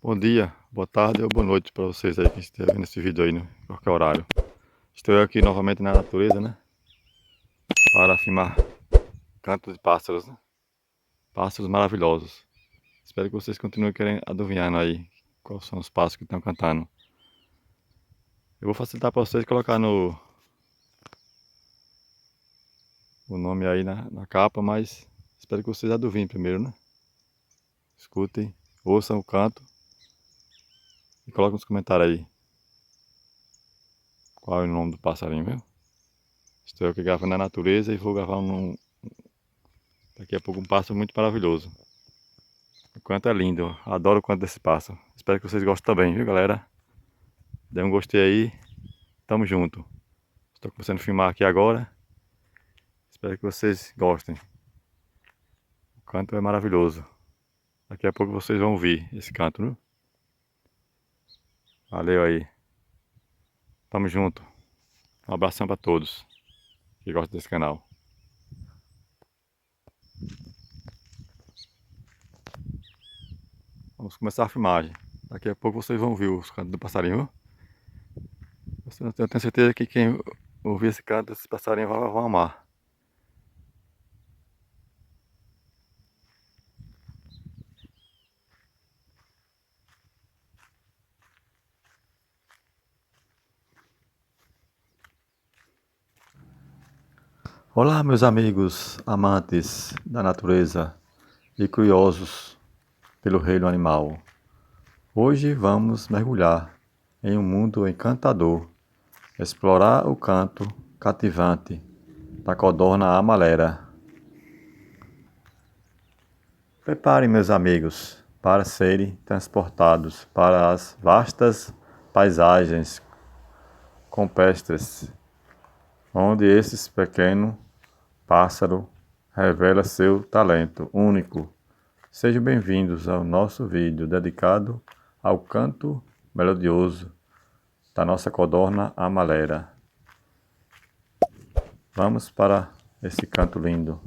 Bom dia, boa tarde ou boa noite para vocês aí que estão vendo esse vídeo aí no qualquer horário. Estou aqui novamente na natureza, né? Para filmar cantos de pássaros, né? Pássaros maravilhosos. Espero que vocês continuem querendo adivinhando aí quais são os pássaros que estão cantando. Eu vou facilitar para vocês colocar o nome aí na capa, mas espero que vocês adivinhem primeiro, né? Escutem, ouçam o canto e coloquem nos comentários aí qual é o nome do passarinho, viu? Estou aqui gravando na natureza e vou gravar daqui a pouco um pássaro muito maravilhoso. O canto é lindo, eu adoro o canto desse pássaro. Espero que vocês gostem também, viu, galera? Dê um gostei aí, tamo junto. Estou começando a filmar aqui agora. Espero que vocês gostem. O canto é maravilhoso. Daqui a pouco vocês vão ouvir esse canto, viu? Valeu aí. Tamo junto. Um abração para todos que gostam desse canal. Vamos começar a filmagem. Daqui a pouco vocês vão ouvir os cantos do passarinho, viu? Eu tenho certeza que quem ouvir esse canto desse passarinho vai amar. Olá, meus amigos amantes da natureza e curiosos pelo reino animal. Hoje vamos mergulhar em um mundo encantador, explorar o canto cativante da codorna amarela. Preparem, meus amigos, para serem transportados para as vastas paisagens campestres, onde esse pequeno pássaro revela seu talento único. Sejam bem-vindos ao nosso vídeo dedicado ao canto melodioso da nossa codorna amarela. Vamos para esse canto lindo.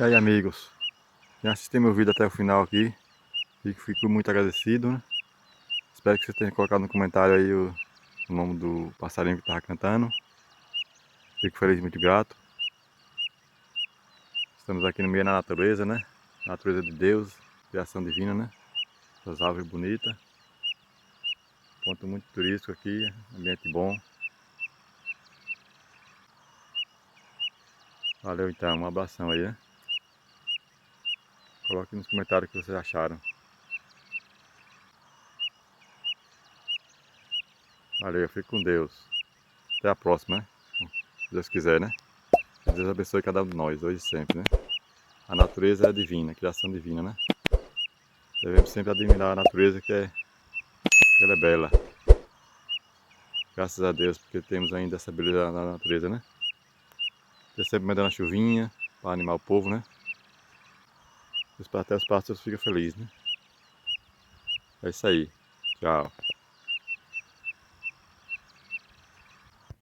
E aí, amigos, quem assistiu meu vídeo até o final aqui, fico muito agradecido, né? Espero que você tenha colocado no comentário aí o nome do passarinho que estava cantando. Fico feliz e muito grato. Estamos aqui no meio da natureza, né? Natureza de Deus, criação divina, né? Essas árvores bonitas. Ponto muito turístico aqui, ambiente bom. Valeu então, um abração aí, né? Coloque nos comentários o que vocês acharam. Valeu, fique com Deus. Até a próxima, né? Se Deus quiser, né? Que Deus abençoe cada um de nós, hoje e sempre, né? A natureza é divina, a criação divina, né? Devemos sempre admirar a natureza que ela é bela. Graças a Deus, porque temos ainda essa beleza na natureza, né? Deus sempre mandando uma chuvinha para animar o povo, né? Até os pássaros ficam felizes, né? É isso aí. Tchau.